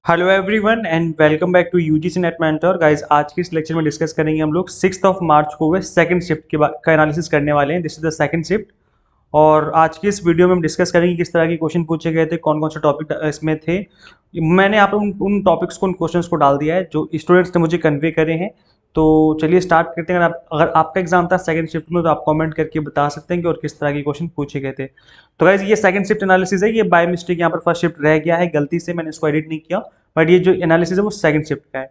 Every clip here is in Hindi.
Hello everyone and welcome back to UGC NET mentor guys. आज की इस लेक्चर में डिस्कस करेंगे हम लोग 6 मार्च को हुए सेकंड शिफ्ट का एनालिसिस करने वाले हैं। This is the second shift. और आज की इस वीडियो में हम डिस्कस करेंगे किस तरह के क्वेश्चन पूछे गए थे, कौन कौन से टॉपिक इसमें थे। मैंने यहाँ पर उन टॉपिक्स को, उन क्वेश्चंस को डाल दिया है जो स्टूडेंट्स ने मुझे कन्वे करे हैं। तो चलिए स्टार्ट करते हैं। अगर आपका एग्जाम था सेकंड शिफ्ट में तो आप कमेंट करके बता सकते हैं कि और किस तरह के क्वेश्चन पूछे गए थे। तो गाइज ये सेकंड शिफ्ट एनालिसिस है। ये बाय मिस्टेक यहाँ पर फर्स्ट शिफ्ट रह गया है, गलती से मैंने इसको एडिट नहीं किया, बट ये जो एनालिसिस है वो सेकंड शिफ्ट का है।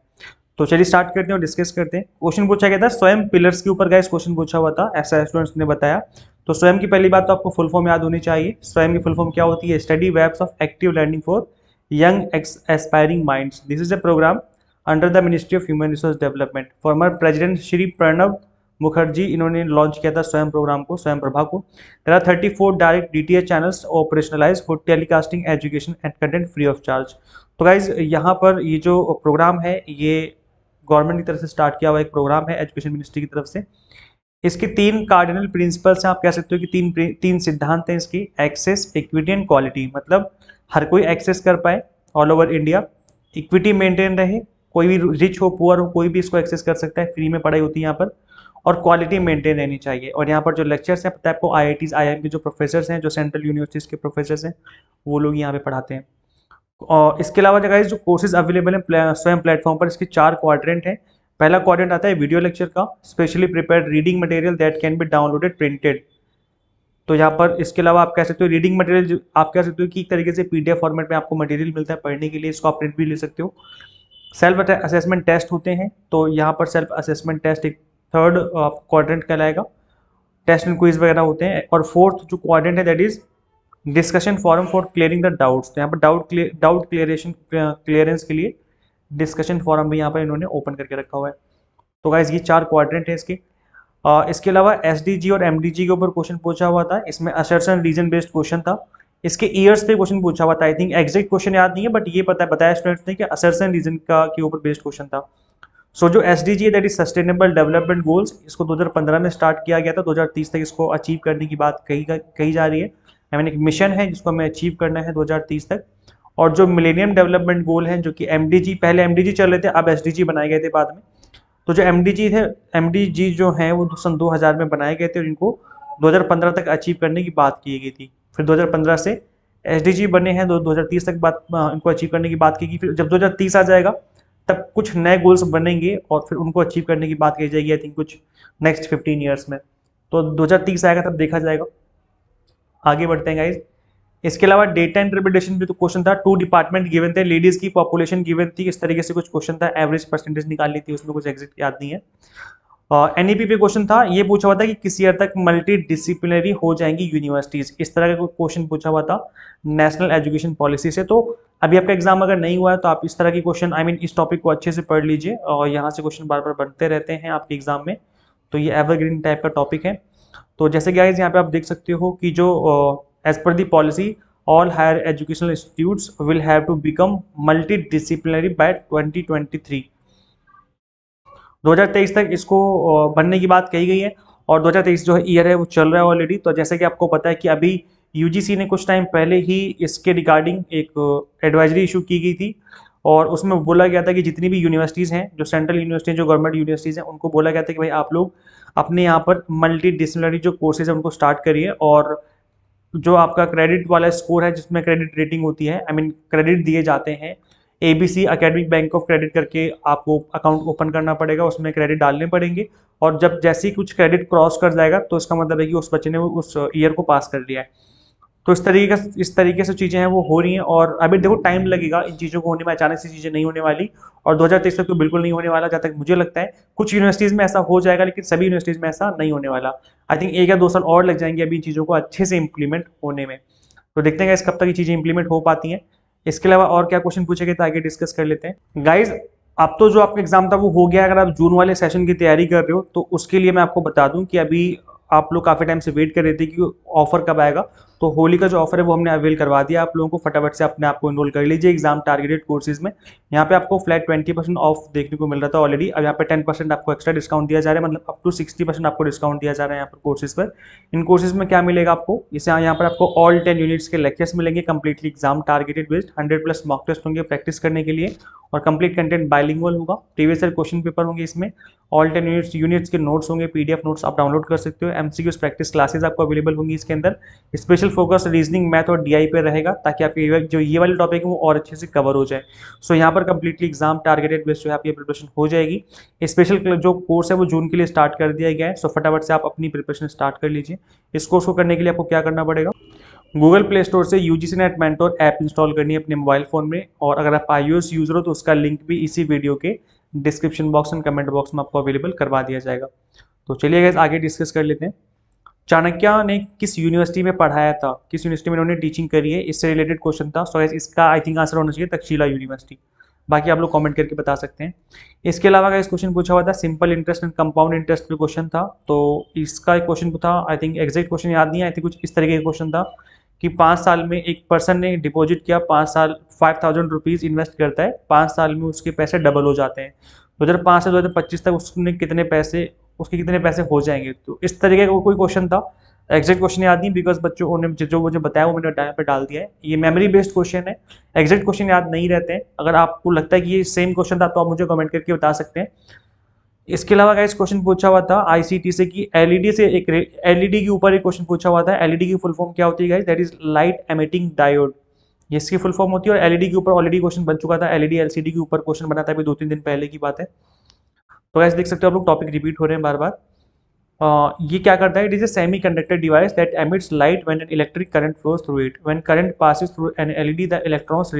तो चलिए स्टार्ट करते हैं और डिस्कस करते हैं। क्वेश्चन पूछा गया था स्वयं पिलर्स के ऊपर, गाइस क्वेश्चन पूछा हुआ था, ऐसा स्टूडेंट्स ने बताया। तो स्वयं की पहली बात तो आपको फुल फॉर्म याद होनी चाहिए। स्वयं की फुल फॉर्म क्या होती है? Study webs of active learning for young aspiring minds. This is a programme under the ministry of human resource development. Former president Shri Pranab Mukherjee, इन्होंने लॉन्च किया था स्वयं प्रोग्राम को, स्वयं प्रभा को। There are 34 direct DTH channels operationalise for telecasting education and content free of charge. तो गाइज यहाँ पर ये जो प्रोग्राम है ये गवर्नमेंट की तरफ से स्टार्ट किया हुआ एक प्रोग्राम है, एजुकेशन मिनिस्ट्री की तरफ से। इसके 3 कार्डिनल प्रिंसिपल्स हैं, आप कह सकते हो कि तीन सिद्धांत हैं इसकी। एक्सेस, इक्विटी एंड क्वालिटी, मतलब हर कोई एक्सेस कर पाए all over India. Equity maintain रहे, कोई भी रिच हो पुअर हो कोई भी इसको एक्सेस कर सकता है, फ्री में पढ़ाई होती है यहाँ पर। और क्वालिटी मेंटेन रहनी चाहिए। और यहाँ पर जो लेक्चर्स हैं, पता है आपको, आईआईटीज आईआईएम के जो प्रोफेसर हैं, जो सेंट्रल यूनिवर्सिटीज के प्रोफेसर हैं, वो लोग यहाँ पे पढ़ाते हैं। और इसके अलावा गाइस जो कोर्सेज अवेलेबल हैं स्वयं प्लेटफॉर्म पर, इसके 4 क्वाड्रेंट हैं। पहला क्वाड्रेंट आता है वीडियो लेक्चर का, specially prepared reading material that can be downloaded printed. तो यहाँ पर इसके अलावा आप कह सकते हो रीडिंग मटेरियल, आप कह सकते हो कि एक तरीके से पीडीएफ फॉर्मेट में आपको मटेरियल मिलता है पढ़ने के लिए, इसको आप प्रिंट भी ले सकते हो। सेल्फ असेसमेंट टेस्ट होते हैं, तो यहाँ पर सेल्फ असेसमेंट टेस्ट एक थर्ड क्वाड्रेंट कहलाएगा। टेस्ट एंड क्विज वगैरह होते हैं। और फोर्थ जो क्वाड्रेंट है that is discussion forum for clearing the doubts. तो यहाँ पर डाउट क्लियरेंस के लिए डिस्कशन फोरम भी यहाँ पर इन्होंने ओपन करके रखा हुआ है। तो गाइज ये 4 क्वाड्रेंट है इसके। इसके अलावा एसडीजी और एमडीजी के ऊपर क्वेश्चन पूछा हुआ था। इसमें असर्शन रीजन बेस्ड क्वेश्चन था। इसके ईयर्स पे क्वेश्चन पूछा हुआ था। आई थिंक एग्जैक्ट क्वेश्चन याद नहीं है, बट ये बताया स्टूडेंट्स ने कि असर्शन रीजन का के ऊपर बेस्ड क्वेश्चन था। सो जो एसडीजी है that is sustainable development goals, इसको 2015 में स्टार्ट किया गया था। 2030 तक इसको अचीव करने की बात कही जा रही है। आई मीन एक मिशन है जिसको हमें अचीव करना है 2030 तक। और जो मिलेनियम डेवलपमेंट गोल है, जो कि एमडीजी, पहले एमडीजी चल रहे थे, अब एसडीजी बनाए गए थे बाद में। तो जो एमडीजी जो हैं वो सन 2000 में बनाए गए थे और इनको 2015 तक अचीव करने की बात की गई थी। फिर 2015 से एसडीजी बने हैं, 2030 तक बात इनको अचीव करने की बात की गई। फिर जब 2030 आ जाएगा तब कुछ नए गोल्स बनेंगे और फिर उनको अचीव करने की बात कही जाएगी, आई थिंक कुछ नेक्स्ट 15 ईयर्स में। तो 2030 आएगा तब देखा जाएगा। आगे बढ़ते हैं गाइज। इसके अलावा डेटा इंटरप्रिटेशन भी तो क्वेश्चन था। 2 डिपार्टमेंट गिवन थे, लेडीज की पॉपुलेशन गिवन थी, इस तरीके से कुछ क्वेश्चन था। एवरेज परसेंटेज निकालनी थी, उसमें कुछ एग्जैक्ट याद नहीं है। एनईपी पे क्वेश्चन था, ये पूछा हुआ था कि किस ईयर तक मल्टी डिसिप्लिनरी हो जाएंगी यूनिवर्सिटीज, इस तरह का क्वेश्चन पूछा हुआ था नेशनल एजुकेशन पॉलिसी से। तो अभी आपका एग्जाम अगर नहीं हुआ है तो आप इस तरह की क्वेश्चन, आई मीन इस टॉपिक को अच्छे से पढ़ लीजिए, और यहाँ से क्वेश्चन बार बार बनते रहते हैं आपके एग्जाम में। तो ये एवरग्रीन टाइप का टॉपिक है। तो जैसे कि गाइस यहाँ पे आप देख सकते हो कि जो as per the policy all higher educational institutes will have to become multi disciplinary by 2023। 2023 तक इसको बनने की बात कही गई है। और 2023 जो है ईयर है वो चल रहा है ऑलरेडी। तो जैसे कि आपको पता है कि अभी यूजीसी ने कुछ टाइम पहले ही इसके रिगार्डिंग एक एडवाइजरी इशू की गई थी, और उसमें बोला गया था कि जितनी भी यूनिवर्सिटीज़ हैं, जो सेंट्रल यूनिवर्सिटी, जो गवर्नमेंट यूनिवर्सिटीज़ हैं, उनको बोला गया था कि भाई आप लोग अपने यहाँ पर मल्टी डिसिप्लिनरी जो कोर्सेज है उनको स्टार्ट करिए। और जो आपका क्रेडिट वाला स्कोर है, जिसमें क्रेडिट रेटिंग होती है, आई मीन क्रेडिट दिए जाते हैं, ABC academic bank of credit करके आपको अकाउंट ओपन करना पड़ेगा, उसमें क्रेडिट डालने पड़ेंगे। और जब जैसे ही कुछ क्रेडिट क्रॉस कर जाएगा तो इसका मतलब है कि उस बच्चे ने उस ईयर को पास कर लिया है। तो इस तरीके से चीज़ें हैं वो हो रही हैं। और अभी देखो टाइम लगेगा इन चीज़ों को होने में, अचानक से चीज़ें नहीं होने वाली। और 2023 तक तो बिल्कुल नहीं होने वाला, जहाँ तक मुझे लगता है। कुछ यूनिवर्सिटीज़ में ऐसा हो जाएगा, लेकिन सभी यूनिवर्सिटीज़ में ऐसा नहीं होने वाला। आई थिंक 1 या 2 साल और लग जाएंगे अभी इन चीज़ों को अच्छे से इंप्लीमेंट होने में। तो देखते हैं कब तक ये चीज़ें इंप्लीमेंट हो पाती हैं। इसके अलावा और क्या क्वेश्चन पूछे गए थे आगे डिस्कस कर लेते हैं गाइज। अब तो जो आपका एग्जाम था वो हो गया। अगर आप जून वाले सेशन की तैयारी कर रहे हो तो उसके लिए मैं आपको बता दूं कि अभी आप लोग काफ़ी टाइम से वेट कर रहे थे कि ऑफर कब आएगा। तो होली का जो ऑफर है वो हमने अवेल करवा दिया आप लोगों को, फटाफट से अपने आप को इनरोल कर लीजिए एग्जाम टारगेटेड कोर्सेज में। यहाँ पे आपको फ्लैट 20% ऑफ देखने को मिल रहा था ऑलरेडी, अब यहाँ पे 10% आपको एक्स्ट्रा डिस्काउंट दिया जा रहा है, मतलब अप टू 60% आपको डिस्काउंट दिया जा रहा है यहाँ पर कोर्सेज पर। इन कोर्सेज में क्या मिलेगा आपको, इसे यहाँ पर आपको ऑल 10 यूनिट्स के लेक्चर्स मिलेंगे completely exam targeted based, 100+ mock test होंगे प्रैक्टिस करने के लिए, और कंप्लीट कंटेंट बाइलिंगुअल होगा, प्रीवियस ईयर क्वेश्चन पेपर होंगे इसमें, ऑल 10 यूनिट्स के नोट्स होंगे, पीडीएफ नोट्स आप डाउनलोड कर सकते हो, एमसीक्यूज प्रैक्टिस क्लासेस आपको अवेलेबल होंगी इसके अंदर। स्पेशल फोकस रीजनिंग, मैथ और डीआई पे रहेगा ताकि आपके जो ये वाले टॉपिक है वो और अच्छे से कवर हो जाए। सो यहाँ पर कंप्लीटली एग्जाम टारगेटेड बेस्ड जो है आपकी प्रिपरेशन हो जाएगी। स्पेशल जो कोर्स है वो जून के लिए स्टार्ट कर दिया गया है, सो फटाफट से आप अपनी प्रिपरेशन स्टार्ट कर लीजिए। इस कोर्स को करने के लिए आपको क्या करना पड़ेगा, गूगल प्ले स्टोर से UGC net mentor app install करनी है अपने मोबाइल फोन में, और अगर आप iOS यूजर हो तो उसका लिंक भी इसी वीडियो के description box and comment box में आपको अवेलेबल करवा दिया जाएगा। तो चलिए गाइस आगे डिस्कस कर लेते हैं। चाणक्य ने किस यूनिवर्सिटी में पढ़ाया था, किस यूनिवर्सिटी में उन्होंने टीचिंग करी है, इससे रिलेटेड क्वेश्चन था। सो गाइस इसका आई थिंक आंसर होना चाहिए तक्षशिला यूनिवर्सिटी, बाकी आप लोग कमेंट करके बता सकते हैं। इसके अलावा गाइस क्वेश्चन पूछा हुआ था simple interest and compound interest पे क्वेश्चन था, तो इसका एक क्वेश्चन था, आई थिंक एग्जैक्ट क्वेश्चन याद नहीं है, आई थिंक कुछ इस तरीके का क्वेश्चन था कि 5 साल में एक पर्सन ने डिपॉजिट किया, 5 साल 5000 रुपीज़ इन्वेस्ट करता है, 5 साल में उसके पैसे डबल हो जाते हैं, 2005 से 2025 तक उसके कितने पैसे हो जाएंगे। तो इस तरीके का कोई क्वेश्चन था, एग्जैक्ट क्वेश्चन याद नहीं बिकॉज बच्चों ने जो मुझे बताया वो मैंने टाइम पे डाल दिया है। ये मेमोरी बेस्ड क्वेश्चन है, एग्जैक्ट क्वेश्चन याद नहीं रहते हैं। अगर आपको लगता है कि ये सेम क्वेश्चन था तो आप मुझे कमेंट करके बता सकते हैं। इसके अलावा गाइस क्वेश्चन पूछा हुआ था आईसीटी से कि एलईडी से एक एलईडी के ऊपर एक क्वेश्चन पूछा हुआ था, एलईडी की फुल फॉर्म क्या होती है guys, that is light emitting diode, ये इसकी फुल फॉर्म होती है। और एलईडी के ऊपर ऑलरेडी क्वेश्चन बन चुका था, एलईडी एलसीडी के ऊपर क्वेश्चन बना था अभी 2-3 दिन पहले की बात है। तो गाइस देख सकते हो आप लोग टॉपिक रिपीट हो रहे हैं बार बार। ये क्या करता है, it is a semiconductor device that emits light when an electric current flows through it, when current passes through an LED the electrons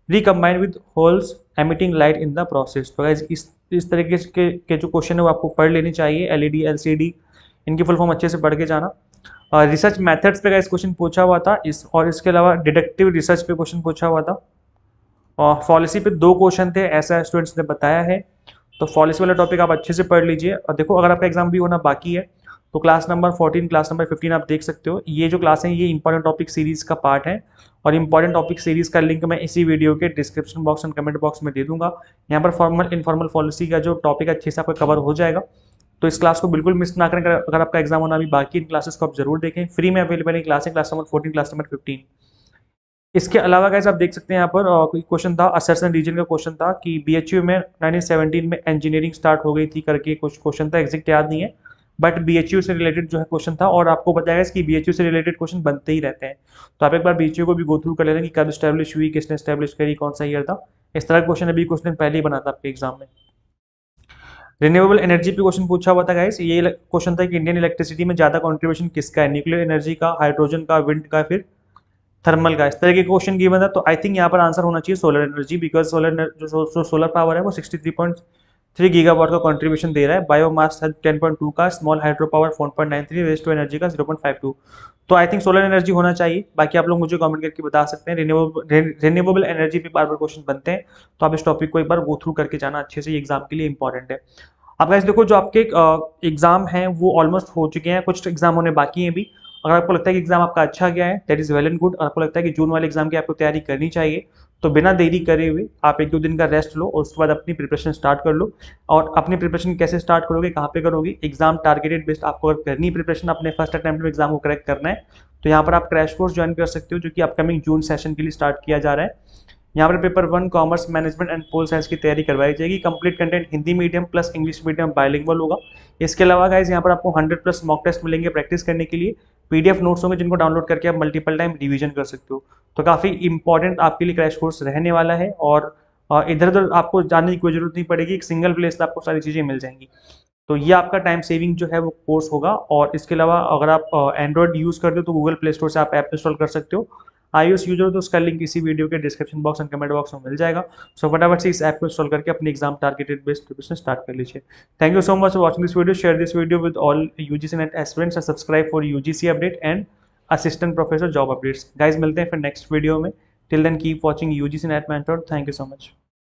recombine with holes emitting light in the process. तो गाइस इस तरीके के जो क्वेश्चन है वो आपको पढ़ लेनी चाहिए, एलईडी एलसीडी इनकी फुल फॉर्म अच्छे से पढ़ के जाना। रिसर्च मेथड्स पे गाइस क्वेश्चन पूछा हुआ था और इसके अलावा डिडक्टिव रिसर्च पे क्वेश्चन पूछा हुआ था, और पॉलिसी पे 2 क्वेश्चन थे ऐसा स्टूडेंट्स ने बताया है। तो पॉलिसी वाला टॉपिक आप अच्छे से पढ़ लीजिए। और देखो अगर आपका एग्जाम भी होना बाकी है तो क्लास नंबर 14 क्लास नंबर 15 आप देख सकते हो, ये जो क्लास है ये इंपॉर्टेंट टॉपिक सीरीज का पार्ट है, और इंपॉर्टेंट टॉपिक सीरीज का लिंक मैं इसी वीडियो के description box and comment box में दे दूंगा। यहाँ पर फॉर्मल इनफॉर्मल पॉलिसी का जो टॉपिक अच्छे से आपका कवर हो जाएगा, तो इस क्लास को बिल्कुल मिस ना करें। अगर आपका एग्जाम होना अभी बाकी इन क्लासेस को आप जरूर देखें, फ्री में अवेलेबल है क्लास नंबर 14 क्लास नंबर 15। इसके अलावा गाइस आप देख सकते हैं यहाँ पर कोई क्वेश्चन था, असर्सन रीजन का क्वेश्चन था कि बीएचयू में 1917 में इंजीनियरिंग स्टार्ट हो गई थी करके कुछ क्वेश्चन था, एग्जैक्ट याद नहीं है, बट बीएचयू से रिलेटेड जो है क्वेश्चन था। और आपको बताया कि बीएचयू से रिलेटेड क्वेश्चन बनते ही रहते हैं, तो आप एक बार बीएचयू को भी गो थ्रू कर लेना कि कब स्टैब्लिश हुई, किसने स्टैब्लिश करी, कौन सा ईयर था। इस तरह का क्वेश्चन अभी कुछ दिन पहले ही बना था आपके एग्जाम में। रिन्यूएबल एनर्जी पे क्वेश्चन पूछा हुआ था गाइस, ये क्वेश्चन था कि इंडियन इलेक्ट्रिसिटी में ज्यादा कॉन्ट्रीब्यूशन किसका है, न्यूक्लियर एनर्जी का, हाइड्रोजन का, विंड का, फिर थर्मल का। इस तरह के क्वेश्चन गिवन था, तो आई थिंक यहाँ पर आंसर होना चाहिए solar energy, because solar power है वो 63.3 गीगावाट का कंट्रीब्यूशन दे रहा है, बायोमास 10.2 का, small hydro power 4.93, waste to energy का 0.52। तो आई थिंक सोलर एनर्जी होना चाहिए, बाकी आप लोग मुझे कमेंट करके बता सकते हैं। रिन्यूएबल एनर्जी पे बार बार क्वेश्चन बनते हैं, तो आप इस टॉपिक को एक बार गो थ्रू करके जाना अच्छे से, एग्जाम के लिए इंपॉर्टेंट है। अब गाइस देखो जो आपके एग्जाम हैं वो ऑलमोस्ट हो चुके हैं, कुछ एग्जाम होने बाकी हैं भी। अगर आपको लगता है कि एग्जाम आपका अच्छा गया है that is well and good, और आपको लगता है कि जून वाले एग्जाम की आपको तैयारी करनी चाहिए, तो बिना देरी करे हुए आप 1-2 दिन का रेस्ट लो और उसके बाद अपनी प्रिपरेशन स्टार्ट कर लो। और अपनी प्रिपरेशन कैसे स्टार्ट करोगे, कहाँ पे करोगे, एग्जाम टारगेटेड बेस्ड आपको अगर करनी प्रिपरेशन अपने फर्स्ट अटेम्प्ट में एग्जाम को क्रैक करना है, तो यहाँ पर आप क्रैश कोर्स ज्वाइन कर सकते हो जो कि अपकमिंग जून सेशन के लिए स्टार्ट किया जा रहा है। यहाँ पर paper 1 commerce management and pol science की तैयारी करवाई जाएगी, complete content Hindi medium plus English medium bilingual होगा। इसके अलावा गाइस यहाँ पर आपको 100+ मॉक टेस्ट मिलेंगे प्रैक्टिस करने के लिए, पीडीएफ नोट्स होंगे जिनको डाउनलोड करके आप मल्टीपल टाइम रिवीजन कर सकते हो। तो काफ़ी इंपॉर्टेंट आपके लिए क्रैश कोर्स रहने वाला है, और इधर उधर आपको जाने की कोई जरूरत नहीं पड़ेगी, एक सिंगल प्लेस पे आपको सारी चीज़ें मिल जाएंगी। तो ये आपका टाइम सेविंग जो है वो कोर्स होगा। और इसके अलावा अगर आप एंड्रॉयड यूज़ करते हो तो गूगल प्ले स्टोर से आप ऐप इंस्टॉल कर सकते हो, iOS यूजर हो तो उसका लिंक इसी वीडियो के description box and comment box में मिल जाएगा। सो फटाफट से इस ऐप को इंस्टॉल करके अपनी exam targeted based preparation start कर लीजिए। Thank you so much for watching this video, share this video with all UGC NET aspirants and subscribe for UGC update and assistant professor job updates. Guys मिलते हैं फिर नेक्स्ट वीडियो में, till then keep watching UGC NET mentor. Thank you so much.